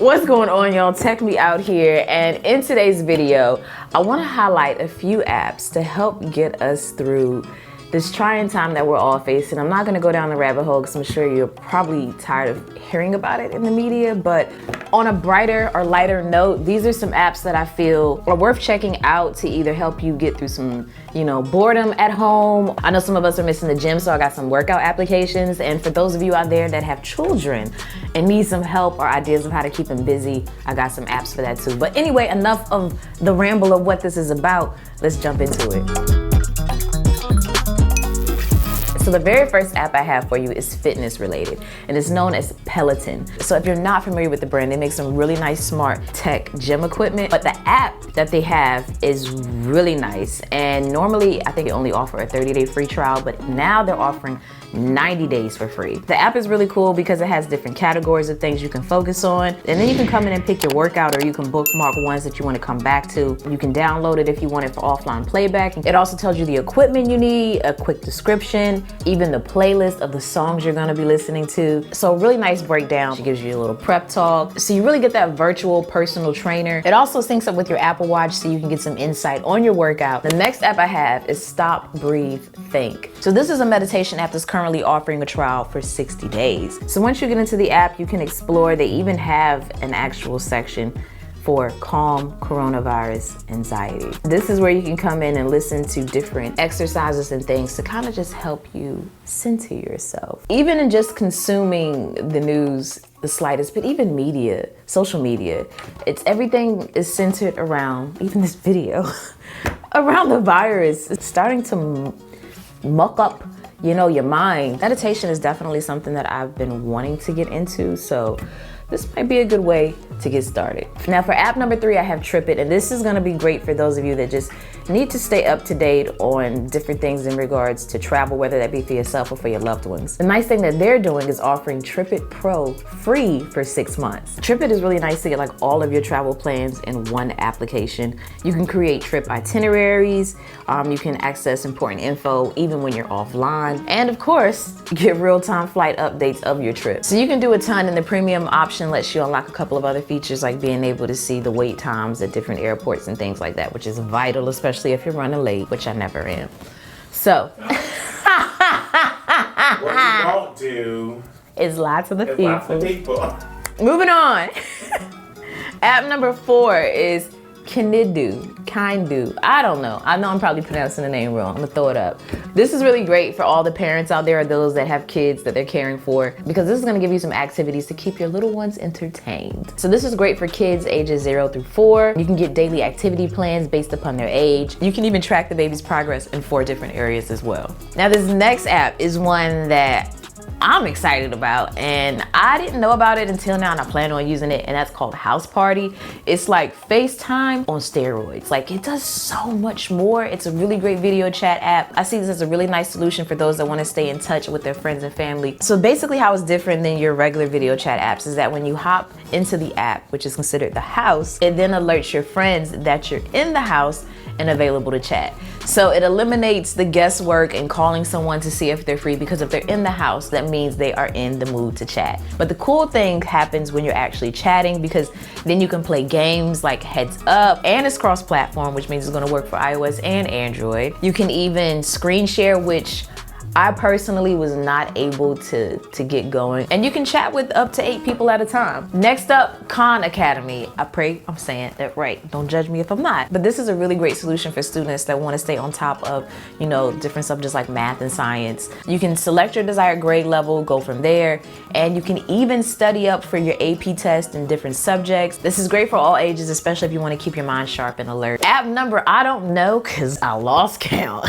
What's going on, y'all? Tech Me Out here, and in today's video I want to highlight a few apps to help get us through this trying time that we're all facing. I'm not going to go down the rabbit hole because I'm sure you're probably tired of hearing about it in the media, but on a brighter or lighter note, these are some apps that I feel are worth checking out to either help you get through some, boredom at home. I know some of us are missing the gym, so I got some workout applications. And for those of you out there that have children and need some help or ideas of how to keep them busy, I got some apps for that too. But anyway, enough of the ramble of what this is about. Let's jump into it. So the very first app I have for you is fitness related, and it's known as Peloton. So if you're not familiar with the brand, they make some really nice smart tech gym equipment, but the app that they have is really nice. And normally I think it only offer a 30-day free trial, but now they're offering 90 days for free. The app is really cool because it has different categories of things you can focus on, and then you can come in and pick your workout, or you can bookmark ones that you want to come back to. You can download it if you want it for offline playback. It also tells you the equipment you need, a quick description, even the playlist of the songs you're going to be listening to. So really nice breakdown. It gives you a little prep talk, so you really get that virtual personal trainer. It also syncs up with your Apple Watch so you can get some insight on your workout. The next app I have is Stop, Breathe, Think. So this is a meditation app that's currently offering a trial for 60 days. So once you get into the app, you can explore. They even have an actual section for calm coronavirus anxiety. This is where you can come in and listen to different exercises and things to kind of just help you center yourself. Even in just consuming the news, the slightest, but even media, social media, everything is centered around, even this video, around the virus. It's starting to muck up your mind. Meditation is definitely something that I've been wanting to get into, so this might be a good way to get started. Now for app number 3, I have TripIt, and this is gonna be great for those of you that just need to stay up to date on different things in regards to travel, whether that be for yourself or for your loved ones. The nice thing that they're doing is offering TripIt Pro free for 6 months. TripIt is really nice to get like all of your travel plans in one application. You can create trip itineraries, you can access important info even when you're offline, and of course, get real-time flight updates of your trip. So you can do a ton, and the premium option lets you unlock a couple of other features like being able to see the wait times at different airports and things like that, which is vital, especially if you're running late, which I never am. So what we don't do is lots of the people. Moving on. App number 4 is Kinddu. I don't know. I know I'm probably pronouncing the name wrong. I'm gonna throw it up. This is really great for all the parents out there or those that have kids that they're caring for, because this is gonna give you some activities to keep your little ones entertained. So this is great for kids ages 0 through 4. You can get daily activity plans based upon their age. You can even track the baby's progress in 4 different areas as well. Now this next app is one that I'm excited about, and I didn't know about it until now, and I plan on using it, and that's called House Party. It's like FaceTime on steroids. Like, it does so much more. It's a really great video chat app. I see this as a really nice solution for those that want to stay in touch with their friends and family. So basically how it's different than your regular video chat apps is that when you hop into the app, which is considered the house, it then alerts your friends that you're in the house and available to chat. So it eliminates the guesswork and calling someone to see if they're free, because if they're in the house, that means they are in the mood to chat. But the cool thing happens when you're actually chatting, because then you can play games like Heads Up, and it's cross-platform, which means it's gonna work for iOS and Android. You can even screen share, which I personally was not able to get going. And you can chat with up to 8 people at a time. Next up, Khan Academy. I pray I'm saying that right. Don't judge me if I'm not. But this is a really great solution for students that want to stay on top of, different subjects like math and science. You can select your desired grade level, go from there, and you can even study up for your AP test in different subjects. This is great for all ages, especially if you want to keep your mind sharp and alert. App number, I don't know, because I lost count.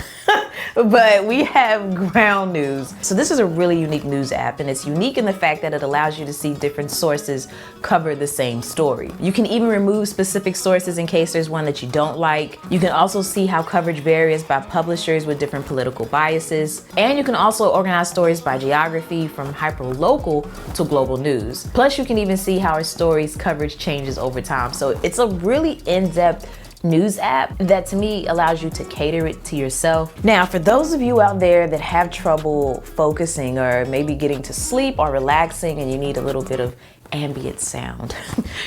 But we have Ground News. So this is a really unique news app, and it's unique in the fact that it allows you to see different sources cover the same story. You can even remove specific sources in case there's one that you don't like. You can also see how coverage varies by publishers with different political biases. And you can also organize stories by geography, from hyper-local to global news. Plus, you can even see how a story's coverage changes over time. So it's a really in-depth news app that to me allows you to cater it to yourself. Now, for those of you out there that have trouble focusing or maybe getting to sleep or relaxing and you need a little bit of ambient sound.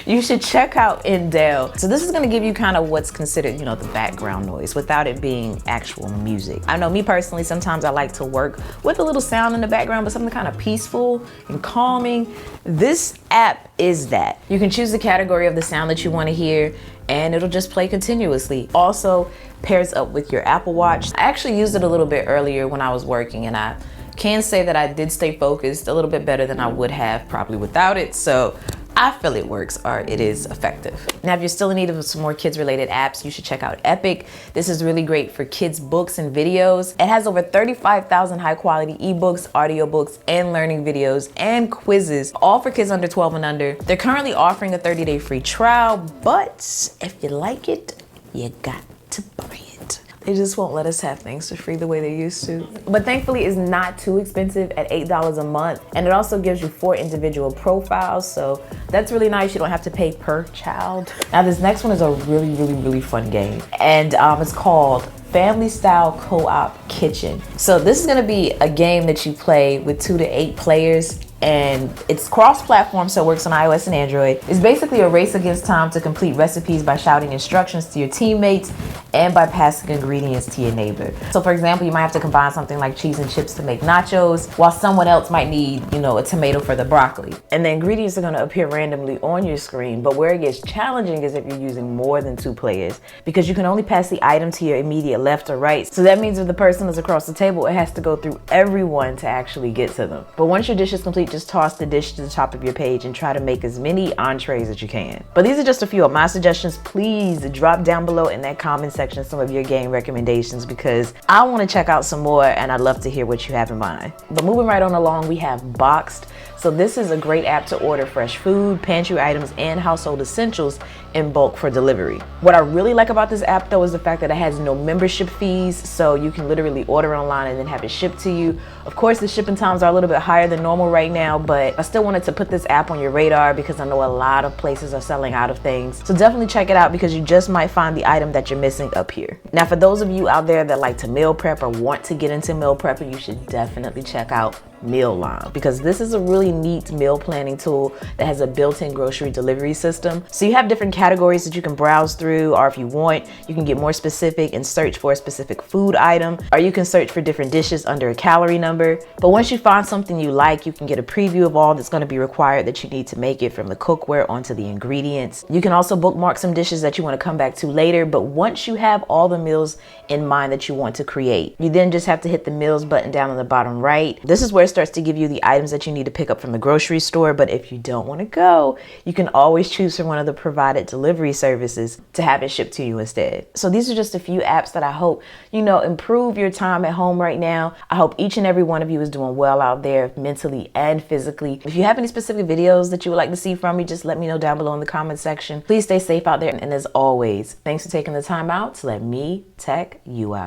You should check out Endel. So this is gonna give you kind of what's considered, you know, the background noise without it being actual music. I know me personally, sometimes I like to work with a little sound in the background, but something kind of peaceful and calming. This app is that. You can choose the category of the sound that you want to hear, and it'll just play continuously. Also pairs up with your Apple Watch. I actually used it a little bit earlier when I was working, and I can say that I did stay focused a little bit better than I would have probably without it. So I feel it works, or it is effective. Now, if you're still in need of some more kids related apps, you should check out Epic. This is really great for kids' books and videos. It has over 35,000 high quality ebooks, audiobooks, and learning videos and quizzes, all for kids under 12 and under. They're currently offering a 30-day free trial, but if you like it, you got to buy it. They just won't let us have things for free the way they used to. But thankfully, it's not too expensive at $8 a month. And it also gives you 4 individual profiles. So that's really nice. You don't have to pay per child. Now, this next one is a really fun game. And it's called Family Style Co-op Kitchen. So this is gonna be a game that you play with 2 to 8 players. And it's cross-platform, so it works on iOS and Android. It's basically a race against time to complete recipes by shouting instructions to your teammates and by passing ingredients to your neighbor. So for example, you might have to combine something like cheese and chips to make nachos, while someone else might need, you know, a tomato for the broccoli. And the ingredients are gonna appear randomly on your screen, but where it gets challenging is if you're using more than 2 players, because you can only pass the item to your immediate left or right. So that means if the person is across the table, it has to go through everyone to actually get to them. But once your dish is complete, just toss the dish to the top of your page and try to make as many entrees as you can. But these are just a few of my suggestions. Please drop down below in that comment section some of your game recommendations, because I want to check out some more and I'd love to hear what you have in mind. But moving right on along, we have Boxed. So this is a great app to order fresh food, pantry items, and household essentials in bulk for delivery. What I really like about this app though is the fact that it has no membership fees, so you can literally order online and then have it shipped to you. Of course, the shipping times are a little bit higher than normal right now, but I still wanted to put this app on your radar because I know a lot of places are selling out of things. So definitely check it out, because you just might find the item that you're missing up here. Now, for those of you out there that like to meal prep or want to get into meal prepping, you should definitely check out Mealime, because this is a really neat meal planning tool that has a built-in grocery delivery system. So you have different categories that you can browse through, or if you want, you can get more specific and search for a specific food item, or you can search for different dishes under a calorie number. But once you find something you like, you can get a preview of all that's going to be required that you need to make it, from the cookware onto the ingredients. You can also bookmark some dishes that you want to come back to later, but once you have all the meals in mind that you want to create, you then just have to hit the meals button down on the bottom right. This is where it starts to give you the items that you need to pick up from the grocery store. But if you don't want to go, you can always choose from one of the provided delivery services to have it shipped to you instead. So these are just a few apps that I hope, you know, improve your time at home right now. I hope each and every one of you is doing well out there, mentally and physically. If you have any specific videos that you would like to see from me, just let me know down below in the comment section. Please stay safe out there. And as always, thanks for taking the time out to let me tech you out.